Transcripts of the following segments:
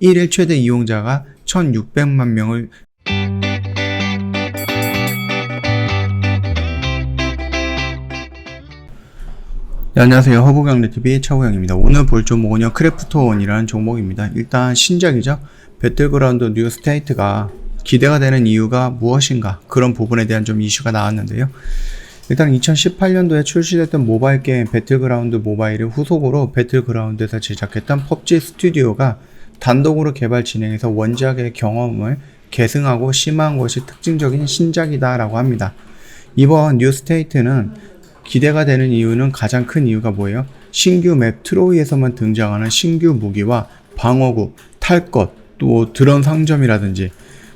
1일 최대 이용자가 1600만 명을 네, 안녕하세요. 허브경제TV 차우영입니다. 오늘 볼 종목은요, 크래프톤이라는 종목입니다. 일단 신작이죠. 배틀그라운드 뉴 스테이트가 기대가 되는 이유가 무엇인가, 그런 부분에 대한 좀 이슈가 나왔는데요. 일단 2018년도에 출시됐던 모바일 게임 배틀그라운드 모바일의 후속으로 배틀그라운드에서 제작했던 펍지 스튜디오가 단독으로 개발 진행해서 원작의 경험을 계승하고 심화한 것이 특징적인 신작이다 라고 합니다. 이번 뉴 스테이트는 기대가 되는 이유는, 가장 큰 이유가 뭐예요? 신규 맵 트로이에서만 등장하는 신규 무기와 방어구, 탈 것, 또 드론 상점이라든지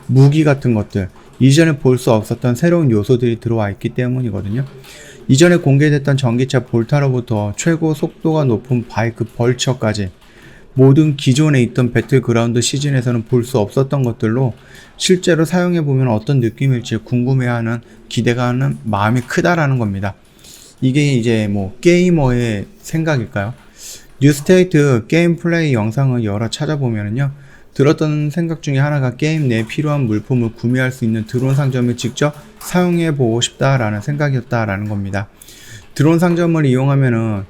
무기 같은 것들, 이전에 볼 수 없었던 새로운 요소들이 들어와 있기 때문이거든요. 이전에 공개됐던 전기차 볼타로부터 최고 속도가 높은 바이크 벌처까지 모든 기존에 있던 배틀그라운드 시즌에서는 볼 수 없었던 것들로 실제로 사용해보면 어떤 느낌일지 궁금해하는, 기대가 하는 마음이 크다라는 겁니다. 이게 이제 게이머의 생각일까요? 뉴스테이트 게임 플레이 영상을 여러 찾아보면요, 들었던 생각 중에 하나가 게임 내에 필요한 물품을 구매할 수 있는 드론 상점을 직접 사용해보고 싶다라는 생각이었다라는 겁니다. 드론 상점을 이용하면은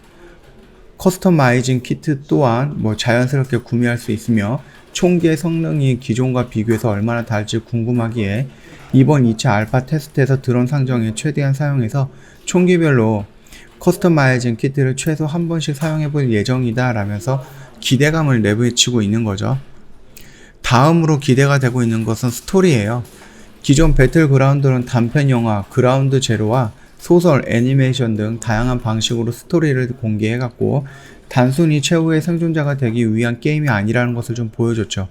커스터마이징 키트 또한 자연스럽게 구매할 수 있으며, 총기의 성능이 기존과 비교해서 얼마나 다를지 궁금하기에 이번 2차 알파 테스트에서 드론 상점에 최대한 사용해서 총기별로 커스터마이징 키트를 최소 한 번씩 사용해볼 예정이다 라면서 기대감을 내비치고 있는 거죠. 다음으로 기대가 되고 있는 것은 스토리예요. 기존 배틀그라운드는 단편 영화 그라운드 제로와 소설, 애니메이션 등 다양한 방식으로 스토리를 공개해갔고, 단순히 최후의 생존자가 되기 위한 게임이 아니라는 것을 좀 보여줬죠.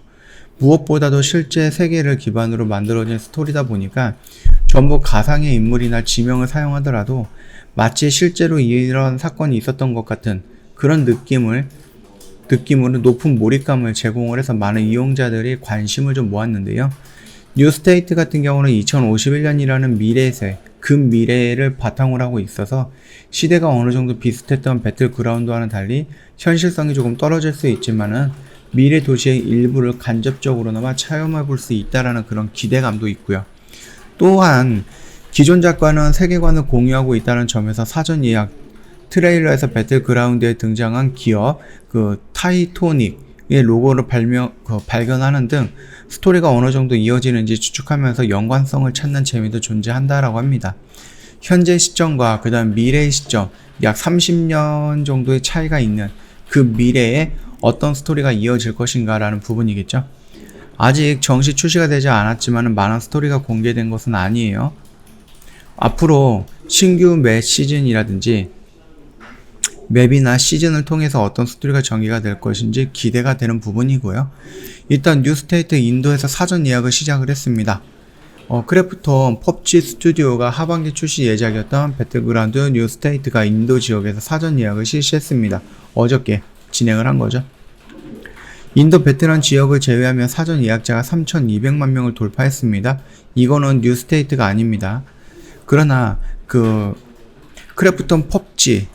무엇보다도 실제 세계를 기반으로 만들어진 스토리다 보니까 전부 가상의 인물이나 지명을 사용하더라도 마치 실제로 이런 사건이 있었던 것 같은 그런 느낌으로 높은 몰입감을 제공을 해서 많은 이용자들이 관심을 좀 모았는데요. 뉴스테이트 같은 경우는 2051년이라는 미래세, 근미래를 바탕으로 하고 있어서 시대가 어느 정도 비슷했던 배틀그라운드와는 달리 현실성이 조금 떨어질 수 있지만은 미래 도시의 일부를 간접적으로나마 체험해 볼 수 있다라는 그런 기대감도 있고요. 또한 기존 작과는 세계관을 공유하고 있다는 점에서 사전 예약 트레일러에서 배틀그라운드에 등장한 기업 타이토닉의 로고를 발견하는 등 스토리가 어느 정도 이어지는지 추측하면서 연관성을 찾는 재미도 존재한다라고 합니다. 현재 시점과 그 다음 미래의 시점, 약 30년 정도의 차이가 있는 그 미래에 어떤 스토리가 이어질 것인가 라는 부분이겠죠. 아직 정식 출시가 되지 않았지만 많은 스토리가 공개된 것은 아니에요. 앞으로 신규 매 시즌이라든지 맵이나 시즌을 통해서 어떤 스토리가 전개가 될 것인지 기대가 되는 부분이고요. 일단 뉴스테이트 인도에서 사전 예약을 시작을 했습니다. 크래프톤 펍지 스튜디오가 하반기 출시 예정이었던 배틀그라운드 뉴스테이트가 인도 지역에서 사전 예약을 실시했습니다. 어저께 진행을 한 거죠. 인도 베테랑 지역을 제외하면 사전 예약자가 3200만 명을 돌파했습니다. 이거는 뉴스테이트가 아닙니다. 그러나 크래프톤 펍지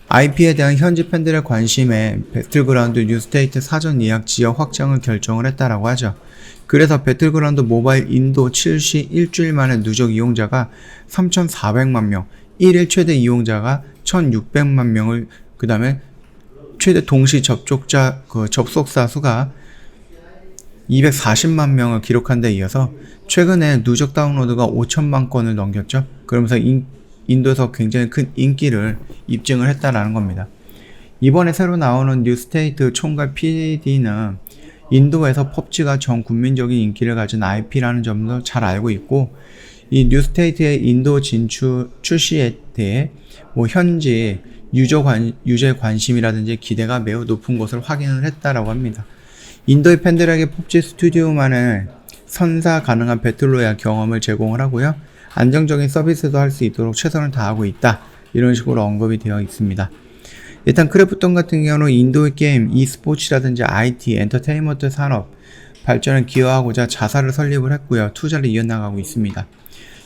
IP에 대한 현지 팬들의 관심에 배틀그라운드 뉴스테이트 사전 예약 지역 확장을 결정을 했다라고 하죠. 그래서 배틀그라운드 모바일 인도 출시 일주일 만에 누적 이용자가 3400만 명, 1일 최대 이용자가 1600만 명을, 그 다음에 최대 동시 접속자 수가 240만 명을 기록한 데 이어서 최근에 누적 다운로드가 5천만 건을 넘겼죠. 그러면서 인도에서 굉장히 큰 인기를 입증을 했다라는 겁니다. 이번에 새로 나오는 뉴스테이트 총괄 PD는 인도에서 펍지가 전 국민적인 인기를 가진 IP라는 점도 잘 알고 있고, 이 뉴스테이트의 인도 출시에 대해 현지 유저의 관심이라든지 기대가 매우 높은 것을 확인을 했다라고 합니다. 인도의 팬들에게 펍지 스튜디오만의 선사 가능한 배틀로얄 경험을 제공을 하고요. 안정적인 서비스도 할 수 있도록 최선을 다하고 있다. 이런 식으로 언급이 되어 있습니다. 일단 크래프톤 같은 경우는 인도의 게임, e스포츠라든지 IT, 엔터테인먼트 산업 발전을 기여하고자 자사를 설립을 했고요. 투자를 이어나가고 있습니다.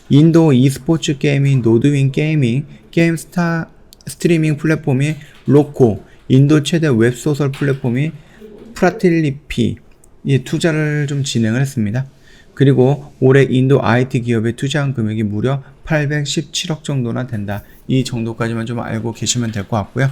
인도 e스포츠 게임인 노드윈 게이밍, 게임 스트리밍 플랫폼이 로코, 인도 최대 웹소설 플랫폼이 프라틸리피 이 투자를 좀 진행을 했습니다. 그리고 올해 인도 IT 기업에 투자한 금액이 무려 817억 정도나 된다. 이 정도까지만 좀 알고 계시면 될 것 같고요.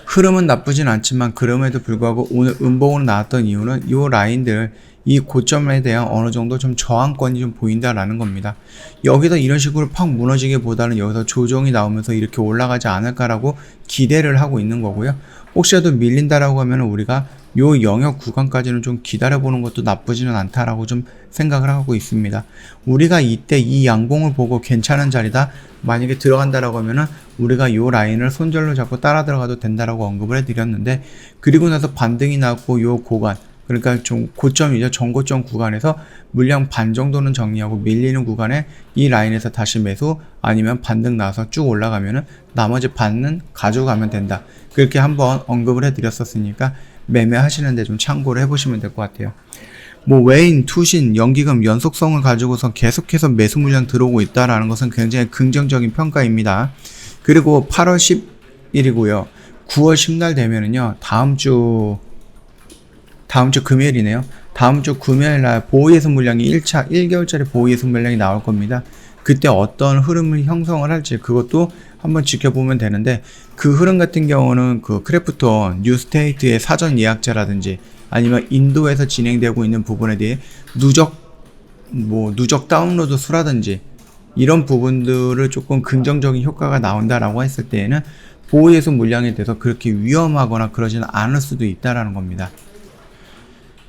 흐름은 나쁘진 않지만 그럼에도 불구하고 오늘 음봉으로 나왔던 이유는 이 라인들 이 고점에 대한 어느 정도 좀 저항권이 좀 보인다라는 겁니다. 여기서 이런 식으로 팍 무너지기보다는 여기서 조정이 나오면서 이렇게 올라가지 않을까라고 기대를 하고 있는 거고요. 혹시라도 밀린다라고 하면 우리가 요 영역 구간까지는 좀 기다려보는 것도 나쁘지는 않다라고 좀 생각을 하고 있습니다. 우리가 이때 이 양봉을 보고 괜찮은 자리다 만약에 들어간다라고 하면은 우리가 요 라인을 손절로 잡고 따라 들어가도 된다라고 언급을 해드렸는데, 그리고 나서 반등이 나고 요 구간, 그러니까 좀 고점이죠. 전고점 구간에서 물량 반 정도는 정리하고 밀리는 구간에 이 라인에서 다시 매수, 아니면 반등 나와서 쭉 올라가면은 나머지 반은 가져가면 된다. 그렇게 한번 언급을 해드렸었으니까 매매하시는데 좀 참고를 해보시면 될 것 같아요. 뭐 외인, 투신, 연기금 연속성을 가지고서 계속해서 매수 물량 들어오고 있다라는 것은 굉장히 긍정적인 평가입니다. 그리고 8월 10일이고요. 9월 10날 되면은요. 다음 주 금요일이네요. 다음 주 금요일날 보호예수 물량이 1차 1개월짜리 보호예수 물량이 나올 겁니다. 그때 어떤 흐름을 형성을 할지 그것도 한번 지켜보면 되는데, 그 흐름 같은 경우는 그 크래프톤, 뉴스테이트의 사전 예약자라든지 아니면 인도에서 진행되고 있는 부분에 대해 누적 다운로드 수라든지 이런 부분들을 조금 긍정적인 효과가 나온다라고 했을 때에는 보호예수 물량에 대해서 그렇게 위험하거나 그러지는 않을 수도 있다라는 겁니다.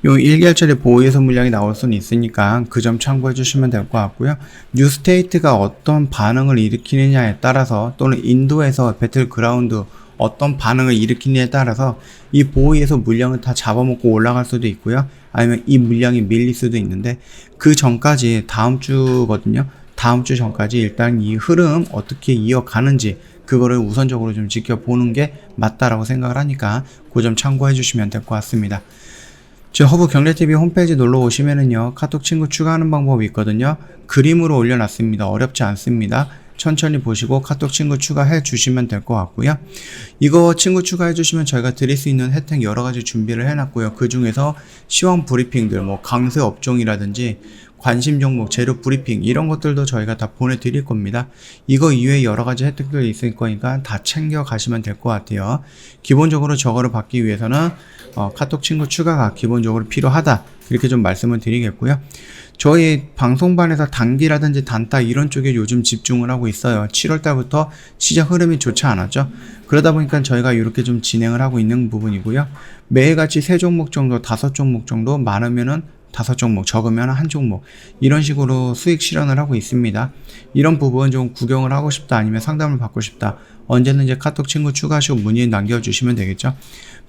요 1개월짜리 보호예수 물량이 나올 수는 있으니까 그 점 참고해 주시면 될 것 같고요. 뉴스테이트가 어떤 반응을 일으키느냐에 따라서, 또는 인도에서 배틀그라운드 어떤 반응을 일으키느냐에 따라서 이 보호예수 물량을 다 잡아먹고 올라갈 수도 있고요. 아니면 이 물량이 밀릴 수도 있는데, 그 전까지 다음 주거든요. 다음 주 전까지 일단 이 흐름 어떻게 이어가는지 그거를 우선적으로 좀 지켜보는 게 맞다라고 생각을 하니까 그 점 참고해 주시면 될 것 같습니다. 저 허브 경제TV 홈페이지 놀러 오시면은요, 카톡 친구 추가하는 방법이 있거든요. 그림으로 올려놨습니다. 어렵지 않습니다. 천천히 보시고 카톡 친구 추가해 주시면 될 것 같고요. 이거 친구 추가해 주시면 저희가 드릴 수 있는 혜택 여러 가지 준비를 해놨고요. 그 중에서 시황 브리핑들, 뭐 강세 업종이라든지 관심 종목, 재료 브리핑 이런 것들도 저희가 다 보내드릴 겁니다. 이거 이외에 여러 가지 혜택들이 있을 거니까 다 챙겨 가시면 될 것 같아요. 기본적으로 저거를 받기 위해서는 카톡 친구 추가가 기본적으로 필요하다, 이렇게 좀 말씀을 드리겠고요. 저희 방송반에서 단기라든지 단타 이런 쪽에 요즘 집중을 하고 있어요. 7월달부터 시장 흐름이 좋지 않았죠. 그러다 보니까 저희가 이렇게 좀 진행을 하고 있는 부분이고요. 매일같이 3종목 정도, 5종목 정도, 많으면은 5종목, 적으면 1종목, 이런 식으로 수익 실현을 하고 있습니다. 이런 부분 좀 구경을 하고 싶다, 아니면 상담을 받고 싶다, 언제든지 카톡 친구 추가하시고 문의 남겨주시면 되겠죠.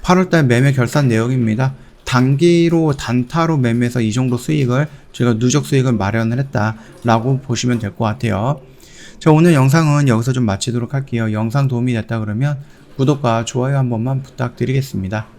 8월달 매매 결산 내역입니다. 단기로 단타로 매매해서 이 정도 수익을, 저희가 누적 수익을 마련을 했다라고 보시면 될 것 같아요. 자, 오늘 영상은 여기서 좀 마치도록 할게요. 영상 도움이 됐다 그러면 구독과 좋아요 한 번만 부탁드리겠습니다.